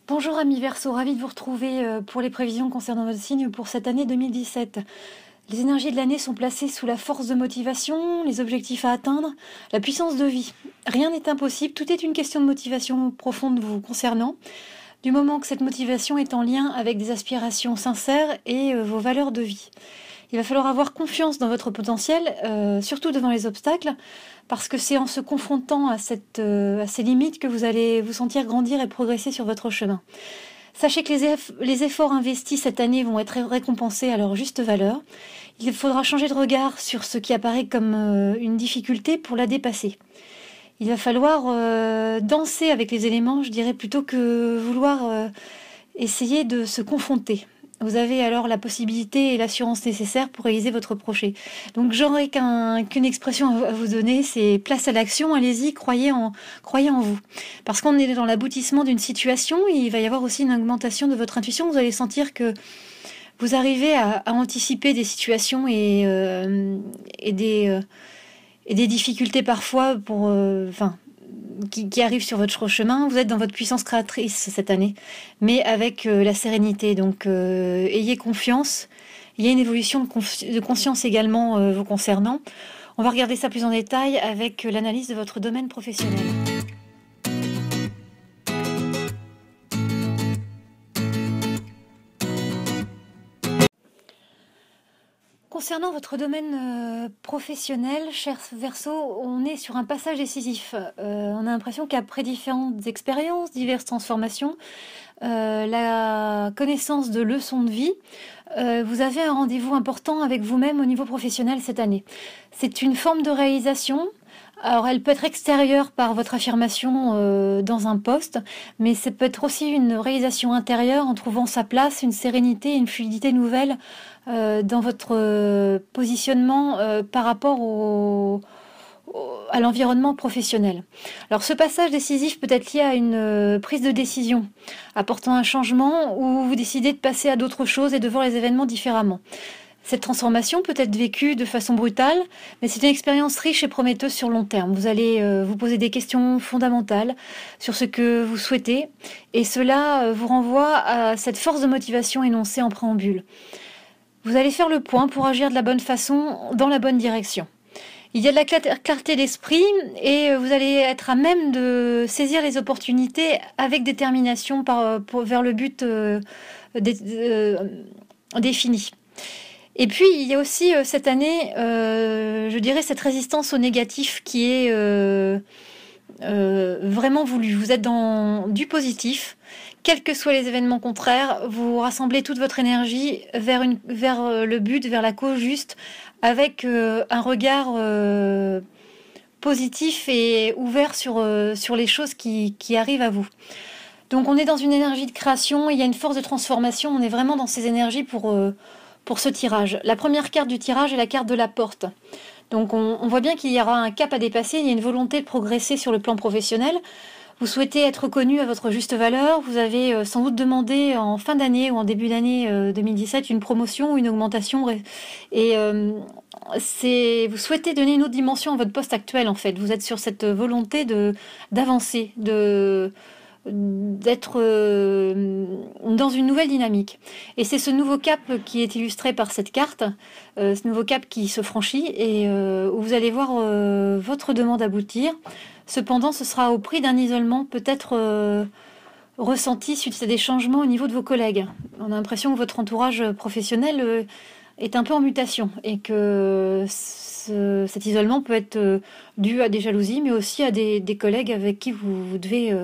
Bonjour amis Verseau, ravi de vous retrouver pour les prévisions concernant votre signe pour cette année 2017. Les énergies de l'année sont placées sous la force de motivation, les objectifs à atteindre, la puissance de vie. Rien n'est impossible, tout est une question de motivation profonde vous concernant, du moment que cette motivation est en lien avec des aspirations sincères et vos valeurs de vie. Il va falloir avoir confiance dans votre potentiel, surtout devant les obstacles, parce que c'est en se confrontant à ces limites que vous allez vous sentir grandir et progresser sur votre chemin. Sachez que les efforts investis cette année vont être récompensés à leur juste valeur. Il faudra changer de regard sur ce qui apparaît comme une difficulté pour la dépasser. Il va falloir danser avec les éléments, je dirais, plutôt que vouloir essayer de se confronter. Vous avez alors la possibilité et l'assurance nécessaire pour réaliser votre projet. Donc j'aurais qu'une expression à vous donner, c'est place à l'action, allez-y, croyez en vous. Parce qu'on est dans l'aboutissement d'une situation, il va y avoir aussi une augmentation de votre intuition, vous allez sentir que vous arrivez à anticiper des situations et des difficultés parfois qui arrivent sur votre chemin. Vous êtes dans votre puissance créatrice cette année, mais avec la sérénité. Donc, ayez confiance. Il y a une évolution de conscience également vous concernant. On va regarder ça plus en détail avec l'analyse de votre domaine professionnel. Concernant votre domaine professionnel, cher Verseau, on est sur un passage décisif. On a l'impression qu'après différentes expériences, diverses transformations, la connaissance de leçons de vie, vous avez un rendez-vous important avec vous-même au niveau professionnel cette année. C'est une forme de réalisation. Alors, elle peut être extérieure par votre affirmation dans un poste, mais ça peut être aussi une réalisation intérieure en trouvant sa place, une sérénité, une fluidité nouvelle dans votre positionnement par rapport à l'environnement professionnel. Alors, ce passage décisif peut être lié à une prise de décision, apportant un changement où vous décidez de passer à d'autres choses et de voir les événements différemment. Cette transformation peut être vécue de façon brutale, mais c'est une expérience riche et prometteuse sur long terme. Vous allez vous poser des questions fondamentales sur ce que vous souhaitez, et cela vous renvoie à cette force de motivation énoncée en préambule. Vous allez faire le point pour agir de la bonne façon, dans la bonne direction. Il y a de la clarté d'esprit et vous allez être à même de saisir les opportunités avec détermination vers le but défini. Et puis, il y a aussi cette année, je dirais, cette résistance au négatif qui est vraiment voulue. Vous êtes dans du positif. Quels que soient les événements contraires, vous rassemblez toute votre énergie vers le but, vers la cause juste, avec un regard positif et ouvert sur les choses qui arrivent à vous. Donc, on est dans une énergie de création, il y a une force de transformation, on est vraiment dans ces énergies pour ce tirage. La première carte du tirage est la carte de la porte. Donc on voit bien qu'il y aura un cap à dépasser, il y a une volonté de progresser sur le plan professionnel. Vous souhaitez être reconnu à votre juste valeur, vous avez sans doute demandé en fin d'année ou en début d'année 2017 une promotion ou une augmentation et vous souhaitez donner une autre dimension à votre poste actuel en fait. Vous êtes sur cette volonté d'avancer, d'être dans une nouvelle dynamique. Et c'est ce nouveau cap qui est illustré par cette carte, ce nouveau cap qui se franchit et où vous allez voir votre demande aboutir. Cependant, ce sera au prix d'un isolement peut-être ressenti suite à des changements au niveau de vos collègues. On a l'impression que votre entourage professionnel est un peu en mutation et que cet isolement peut être dû à des jalousies, mais aussi à des collègues avec qui vous devez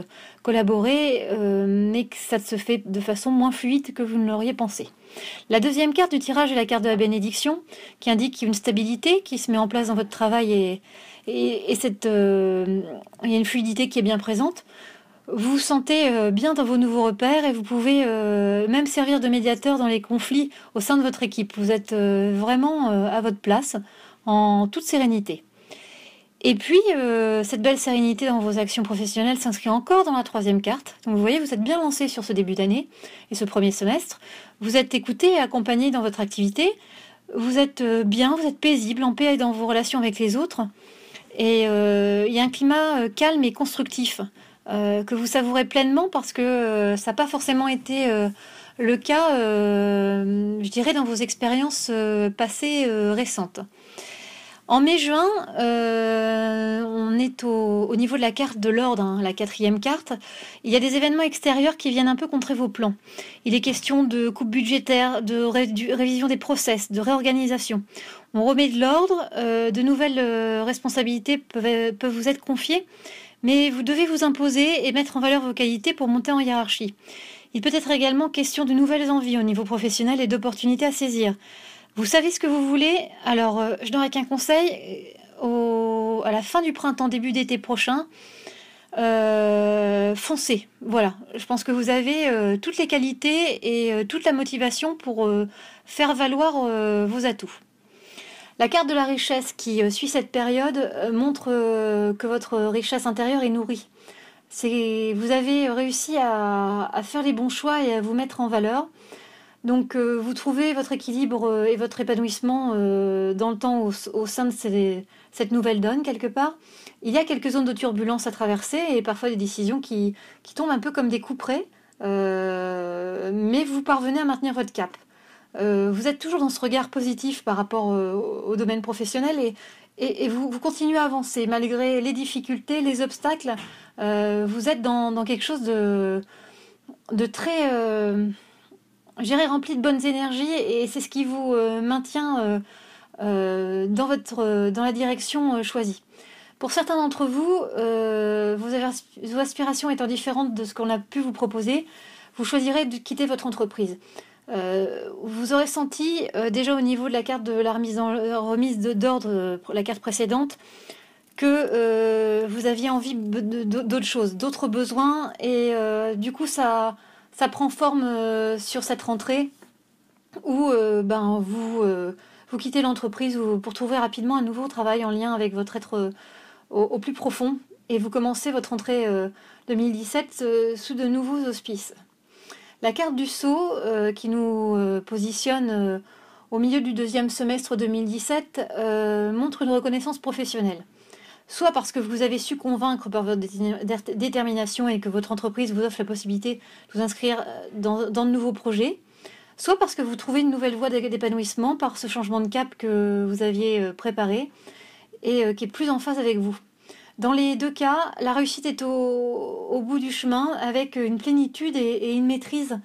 collaborer, mais que ça se fait de façon moins fluide que vous ne l'auriez pensé. La deuxième carte du tirage est la carte de la bénédiction, qui indique qu'il y a une stabilité qui se met en place dans votre travail et il y a une fluidité qui est bien présente. Vous vous sentez bien dans vos nouveaux repères et vous pouvez même servir de médiateur dans les conflits au sein de votre équipe. Vous êtes vraiment à votre place, en toute sérénité. Et puis, cette belle sérénité dans vos actions professionnelles s'inscrit encore dans la troisième carte. Donc vous voyez, vous êtes bien lancé sur ce début d'année et ce premier semestre. Vous êtes écouté et accompagné dans votre activité. Vous êtes bien, vous êtes paisible, en paix dans vos relations avec les autres. Et il y a un climat calme et constructif que vous savourez pleinement parce que ça n'a pas forcément été le cas, je dirais, dans vos expériences passées récentes. En mai-juin, on est au niveau de la carte de l'ordre, hein, la 4e carte. Il y a des événements extérieurs qui viennent un peu contrer vos plans. Il est question de coupe budgétaire, de révision des process, de réorganisation. On remet de l'ordre, de nouvelles responsabilités peuvent vous être confiées, mais vous devez vous imposer et mettre en valeur vos qualités pour monter en hiérarchie. Il peut être également question de nouvelles envies au niveau professionnel et d'opportunités à saisir. Vous savez ce que vous voulez, alors je n'aurai qu'un conseil. À la fin du printemps, début d'été prochain, foncez. Voilà, je pense que vous avez toutes les qualités et toute la motivation pour faire valoir vos atouts. La carte de la richesse qui suit cette période montre que votre richesse intérieure est nourrie. Vous avez réussi à faire les bons choix et à vous mettre en valeur. Donc vous trouvez votre équilibre et votre épanouissement dans le temps au sein de cette nouvelle donne quelque part. Il y a quelques zones de turbulence à traverser et parfois des décisions qui tombent un peu comme des couperets, mais vous parvenez à maintenir votre cap. Vous êtes toujours dans ce regard positif par rapport au domaine professionnel et vous continuez à avancer malgré les difficultés, les obstacles. Vous êtes dans quelque chose de très... j'irais rempli de bonnes énergies et c'est ce qui vous maintient dans la direction choisie. Pour certains d'entre vous, vos aspirations étant différentes de ce qu'on a pu vous proposer, vous choisirez de quitter votre entreprise. Vous aurez senti déjà au niveau de la carte de la remise d'ordre, la carte précédente, que vous aviez envie d'autres choses, d'autres besoins et du coup ça prend forme sur cette rentrée où vous quittez l'entreprise pour trouver rapidement un nouveau travail en lien avec votre être au plus profond et vous commencez votre rentrée 2017 sous de nouveaux auspices. La carte du Sceau qui nous positionne au milieu du 2e semestre 2017 montre une reconnaissance professionnelle. Soit parce que vous avez su convaincre par votre détermination et que votre entreprise vous offre la possibilité de vous inscrire dans de nouveaux projets, soit parce que vous trouvez une nouvelle voie d'épanouissement par ce changement de cap que vous aviez préparé et qui est plus en phase avec vous. Dans les deux cas, la réussite est au bout du chemin avec une plénitude et une maîtrise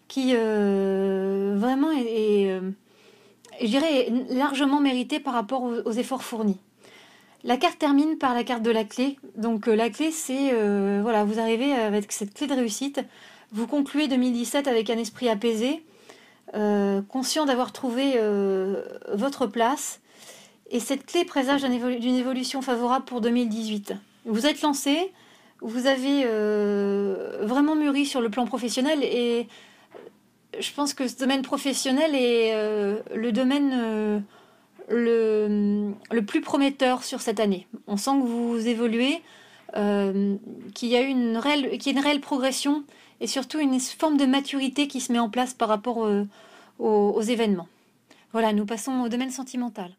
qui vraiment est, je dirais, largement méritée par rapport aux efforts fournis. La carte termine par la carte de la clé. Donc la clé, c'est, voilà, vous arrivez avec cette clé de réussite. Vous concluez 2017 avec un esprit apaisé, conscient d'avoir trouvé votre place. Et cette clé présage d'une évolution favorable pour 2018. Vous êtes lancé, vous avez vraiment mûri sur le plan professionnel et je pense que ce domaine professionnel est le domaine... le plus prometteur sur cette année. On sent que vous évoluez, qu'il y a une réelle progression et surtout une forme de maturité qui se met en place par rapport aux événements. Voilà, nous passons au domaine sentimental.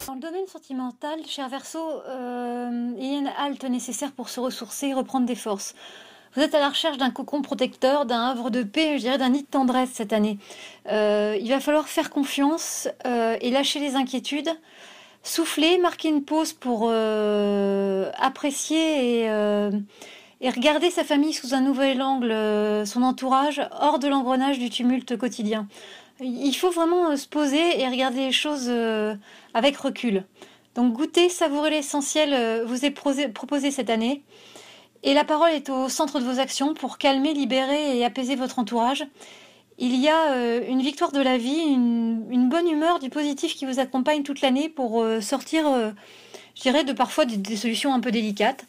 Dans le domaine sentimental, cher Verseau, il y a une halte nécessaire pour se ressourcer et reprendre des forces. Vous êtes à la recherche d'un cocon protecteur, d'un havre de paix, je dirais d'un nid de tendresse cette année. Il va falloir faire confiance et lâcher les inquiétudes. Souffler, marquer une pause pour apprécier et regarder sa famille sous un nouvel angle, son entourage, hors de l'engrenage du tumulte quotidien. Il faut vraiment se poser et regarder les choses avec recul. Donc goûter, savourer l'essentiel vous est proposé cette année. Et la parole est au centre de vos actions pour calmer, libérer et apaiser votre entourage. Il y a une victoire de la vie, une bonne humeur, du positif qui vous accompagne toute l'année pour sortir, je dirais, de parfois des solutions un peu délicates.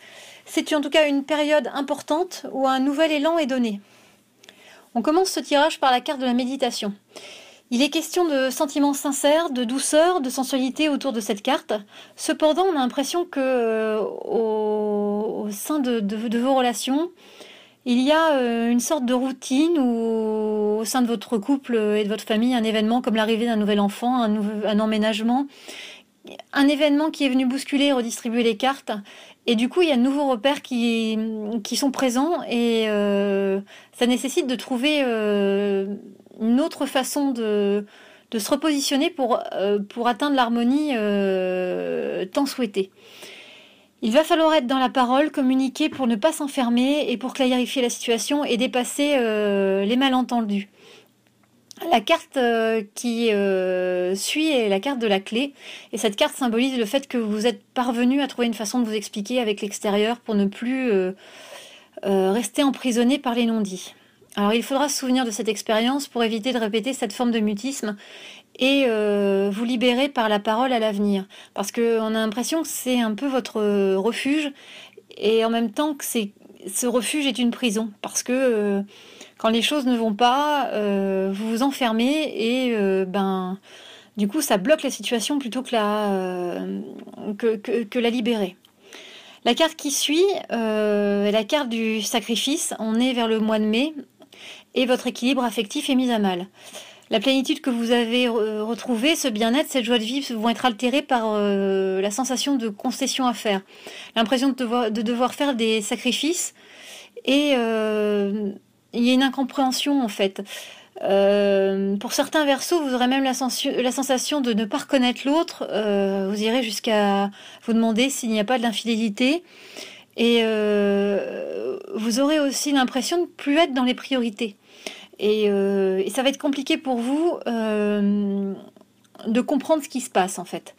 C'est en tout cas une période importante où un nouvel élan est donné. On commence ce tirage par la carte de la méditation. Il est question de sentiments sincères, de douceur, de sensualité autour de cette carte. Cependant, on a l'impression que au sein de vos relations, Il y a une sorte de routine où, au sein de votre couple et de votre famille, un événement comme l'arrivée d'un nouvel enfant, un emménagement, un événement qui est venu bousculer et redistribuer les cartes. Et du coup, il y a de nouveaux repères qui sont présents et ça nécessite de trouver une autre façon de se repositionner pour atteindre l'harmonie tant souhaitée. Il va falloir être dans la parole, communiquer pour ne pas s'enfermer et pour clarifier la situation et dépasser les malentendus. La carte qui suit est la carte de la clé. Et cette carte symbolise le fait que vous êtes parvenu à trouver une façon de vous expliquer avec l'extérieur pour ne plus rester emprisonné par les non-dits. Alors il faudra se souvenir de cette expérience pour éviter de répéter cette forme de mutisme et vous libérer par la parole à l'avenir. Parce qu'on a l'impression que c'est un peu votre refuge et en même temps que ce refuge est une prison. Parce que quand les choses ne vont pas, vous vous enfermez et du coup ça bloque la situation plutôt que la libérer. La carte qui suit est la carte du sacrifice. On est vers le mois de mai et votre équilibre affectif est mis à mal. La plénitude que vous avez retrouvée, ce bien-être, cette joie de vivre vont être altérés par la sensation de concession à faire. L'impression de devoir faire des sacrifices et il y a une incompréhension en fait. Pour certains versos, vous aurez même la sensation de ne pas reconnaître l'autre. Vous irez jusqu'à vous demander s'il n'y a pas de l'infidélité. Et vous aurez aussi l'impression de ne plus être dans les priorités. Et ça va être compliqué pour vous de comprendre ce qui se passe en fait.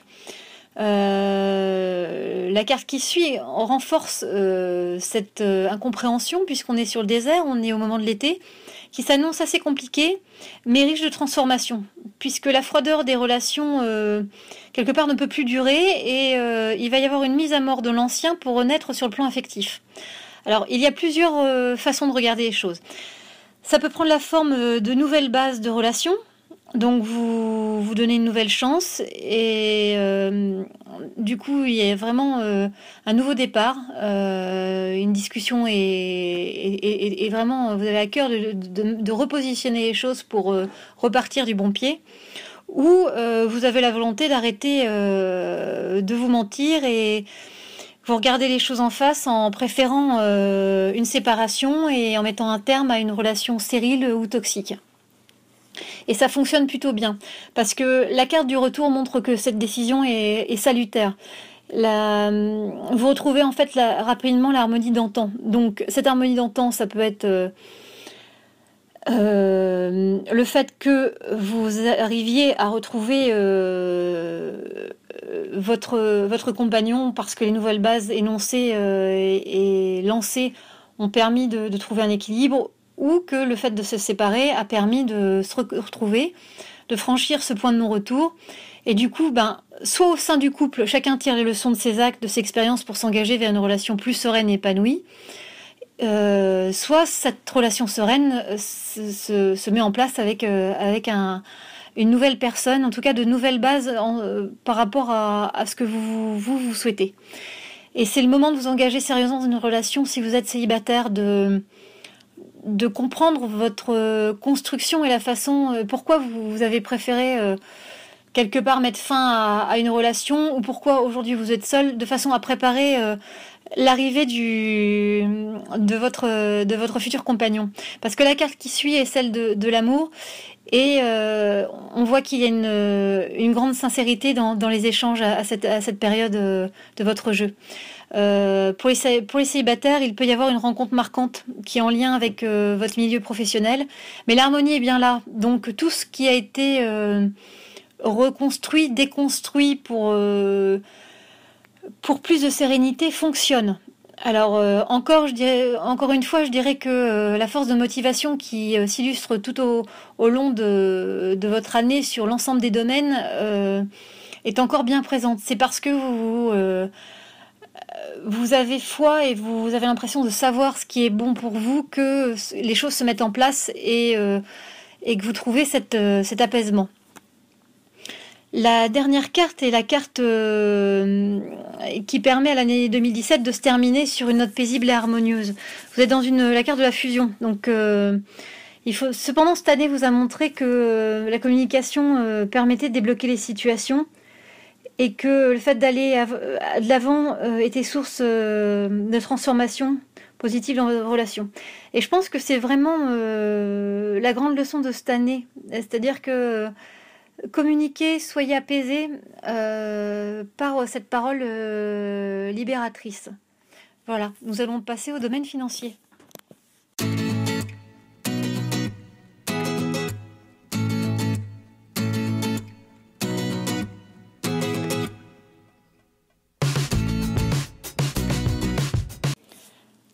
La carte qui suit renforce cette incompréhension puisqu'on est sur le désert, on est au moment de l'été, qui s'annonce assez compliqué, mais riche de transformation, puisque la froideur des relations, quelque part, ne peut plus durer, et il va y avoir une mise à mort de l'ancien pour renaître sur le plan affectif. Alors, il y a plusieurs façons de regarder les choses. Ça peut prendre la forme de nouvelles bases de relations, donc vous donnez une nouvelle chance, et du coup, il y a vraiment un nouveau départ, une discussion et vraiment, vous avez à cœur de repositionner les choses pour repartir du bon pied, ou vous avez la volonté d'arrêter de vous mentir et vous regardez les choses en face en préférant une séparation et en mettant un terme à une relation stérile ou toxique. Et ça fonctionne plutôt bien, parce que la carte du retour montre que cette décision est salutaire. Vous retrouvez en fait rapidement l'harmonie d'antan. Donc cette harmonie d'antan, ça peut être le fait que vous arriviez à retrouver votre compagnon parce que les nouvelles bases énoncées et lancées ont permis de trouver un équilibre, ou que le fait de se séparer a permis de se retrouver, de franchir ce point de non-retour. Et du coup, soit au sein du couple, chacun tire les leçons de ses actes, de ses expériences pour s'engager vers une relation plus sereine et épanouie, soit cette relation sereine se met en place avec une nouvelle personne, en tout cas de nouvelles bases par rapport à ce que vous souhaitez. Et c'est le moment de vous engager sérieusement dans une relation si vous êtes célibataire, de comprendre votre construction et la façon pourquoi vous avez préféré quelque part mettre fin à une relation, ou pourquoi aujourd'hui vous êtes seul, de façon à préparer l'arrivée de votre futur compagnon. Parce que la carte qui suit est celle de l'amour, et on voit qu'il y a une grande sincérité dans les échanges à cette période de votre jeu. Pour les célibataires, il peut y avoir une rencontre marquante qui est en lien avec votre milieu professionnel, mais l'harmonie est bien là. Donc tout ce qui a été reconstruit, déconstruit pour plus de sérénité fonctionne. Alors encore une fois, je dirais que la force de motivation qui s'illustre tout au long de votre année sur l'ensemble des domaines est encore bien présente. C'est parce que vous avez foi et vous avez l'impression de savoir ce qui est bon pour vous que les choses se mettent en place et que vous trouvez cet apaisement. La dernière carte est la carte qui permet à l'année 2017 de se terminer sur une note paisible et harmonieuse. Vous êtes dans la carte de la fusion. Donc, cependant, cette année vous a montré que la communication permettait de débloquer les situations et que le fait d'aller de l'avant était source de transformation positive dans vos relations. Et je pense que c'est vraiment la grande leçon de cette année. C'est-à-dire que communiquez, soyez apaisés par cette parole libératrice. Voilà, nous allons passer au domaine financier.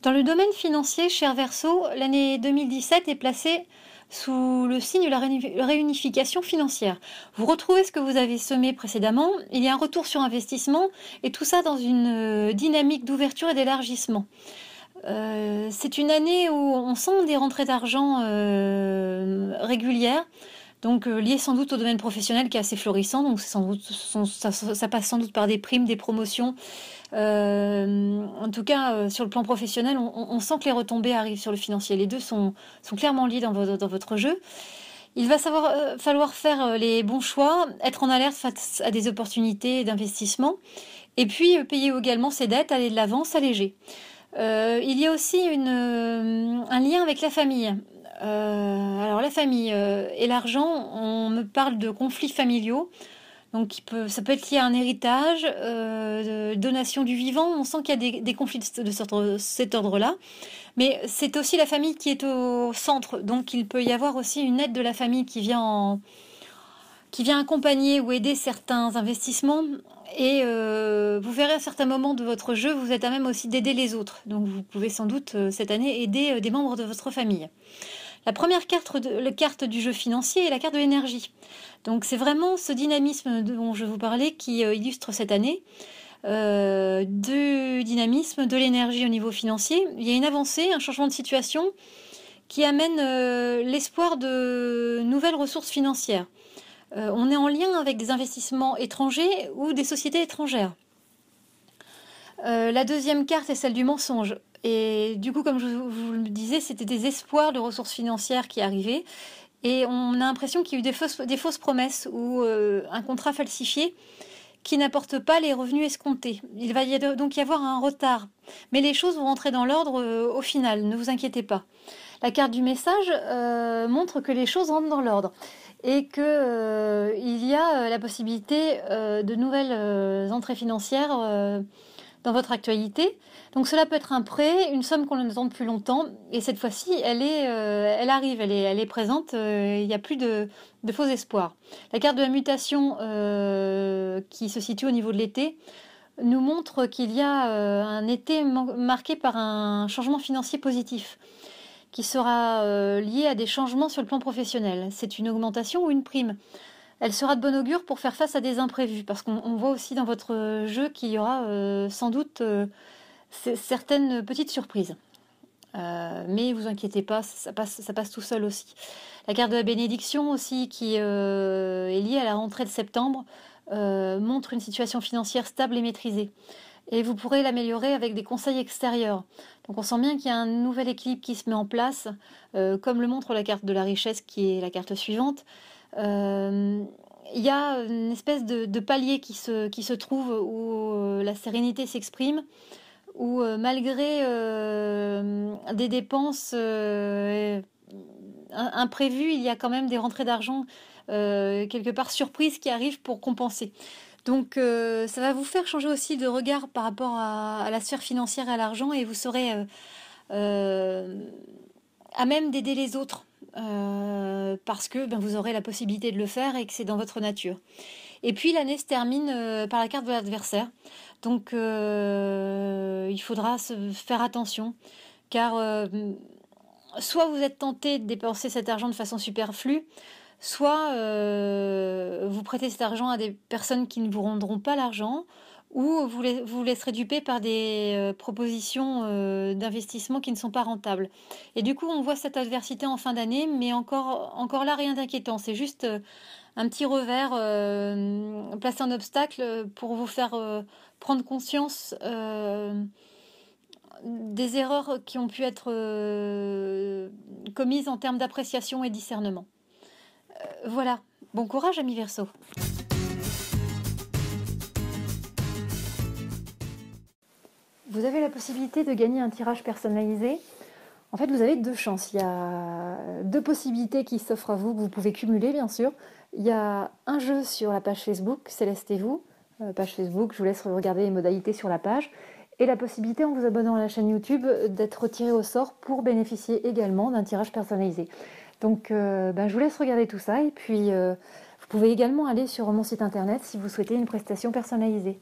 Dans le domaine financier, cher Verseau, l'année 2017 est placée sous le signe de la réunification financière. Vous retrouvez ce que vous avez semé précédemment, il y a un retour sur investissement, et tout ça dans une dynamique d'ouverture et d'élargissement. C'est une année où on sent des rentrées d'argent régulières, donc liées sans doute au domaine professionnel qui est assez florissant, donc ça passe sans doute par des primes, des promotions. En tout cas, sur le plan professionnel, on sent que les retombées arrivent sur le financier. Les deux sont clairement liés dans votre jeu. Il va falloir faire les bons choix, être en alerte face à des opportunités d'investissement, et puis payer également ses dettes, aller de l'avant, s'alléger. Il y a aussi un lien avec la famille. Alors la famille et l'argent, on me parle de conflits familiaux. Donc ça peut être lié à un héritage, de donation du vivant. On sent qu'il y a des conflits de cet ordre-là. Mais c'est aussi la famille qui est au centre. Donc il peut y avoir aussi une aide de la famille qui vient accompagner ou aider certains investissements. Et vous verrez à certains moments de votre jeu, vous êtes à même aussi d'aider les autres. Donc vous pouvez sans doute cette année aider des membres de votre famille. La première carte du jeu financier est la carte de l'énergie. Donc c'est vraiment ce dynamisme dont je vous parlais qui illustre cette année. Du dynamisme, de l'énergie au niveau financier. Il y a une avancée, un changement de situation qui amène l'espoir de nouvelles ressources financières. On est en lien avec des investissements étrangers ou des sociétés étrangères. La deuxième carte est celle du mensonge. Et du coup, comme je vous le disais, c'était des espoirs de ressources financières qui arrivaient. Et on a l'impression qu'il y a eu des fausses promesses ou un contrat falsifié qui n'apporte pas les revenus escomptés. Il va donc y avoir un retard. Mais les choses vont rentrer dans l'ordre au final, ne vous inquiétez pas. La carte du message montre que les choses rentrent dans l'ordre et qu'il y a la possibilité de nouvelles entrées financières dans votre actualité. Donc cela peut être un prêt, une somme qu'on attend depuis longtemps, et cette fois-ci, elle arrive, elle est présente, il n'y a plus de faux espoirs. La carte de la mutation qui se situe au niveau de l'été nous montre qu'il y a un été marqué par un changement financier positif qui sera lié à des changements sur le plan professionnel. C'est une augmentation ou une prime. Elle sera de bon augure pour faire face à des imprévus, parce qu'on voit aussi dans votre jeu qu'il y aura sans doute certaines petites surprises. Mais vous inquiétez pas, ça passe tout seul aussi. La carte de la bénédiction aussi, qui est liée à la rentrée de septembre, montre une situation financière stable et maîtrisée. Et vous pourrez l'améliorer avec des conseils extérieurs. Donc on sent bien qu'il y a un nouvel équilibre qui se met en place, comme le montre la carte de la richesse, qui est la carte suivante. Il y a une espèce de palier qui se trouve où la sérénité s'exprime, où malgré des dépenses imprévues, il y a quand même des rentrées d'argent quelque part surprises qui arrivent pour compenser. Donc ça va vous faire changer aussi de regard par rapport à la sphère financière et à l'argent, et vous serez à même d'aider les autres. Parce que vous aurez la possibilité de le faire et que c'est dans votre nature. Et puis l'année se termine par la carte de l'adversaire. Donc il faudra se faire attention, car soit vous êtes tenté de dépenser cet argent de façon superflue, soit vous prêtez cet argent à des personnes qui ne vous rendront pas l'argent, ou vous laisserez duper par des propositions d'investissement qui ne sont pas rentables. Et du coup, on voit cette adversité en fin d'année, mais encore là, rien d'inquiétant. C'est juste un petit revers, placer un obstacle pour vous faire prendre conscience des erreurs qui ont pu être commises en termes d'appréciation et discernement. Voilà. Bon courage, ami Verseau. Vous avez la possibilité de gagner un tirage personnalisé. En fait, vous avez deux chances. Il y a deux possibilités qui s'offrent à vous, que vous pouvez cumuler, bien sûr. Il y a un jeu sur la page Facebook, Céleste et vous. Page Facebook, je vous laisse regarder les modalités sur la page. Et la possibilité, en vous abonnant à la chaîne YouTube, d'être tiré au sort pour bénéficier également d'un tirage personnalisé. Donc, je vous laisse regarder tout ça. Et puis, vous pouvez également aller sur mon site internet si vous souhaitez une prestation personnalisée.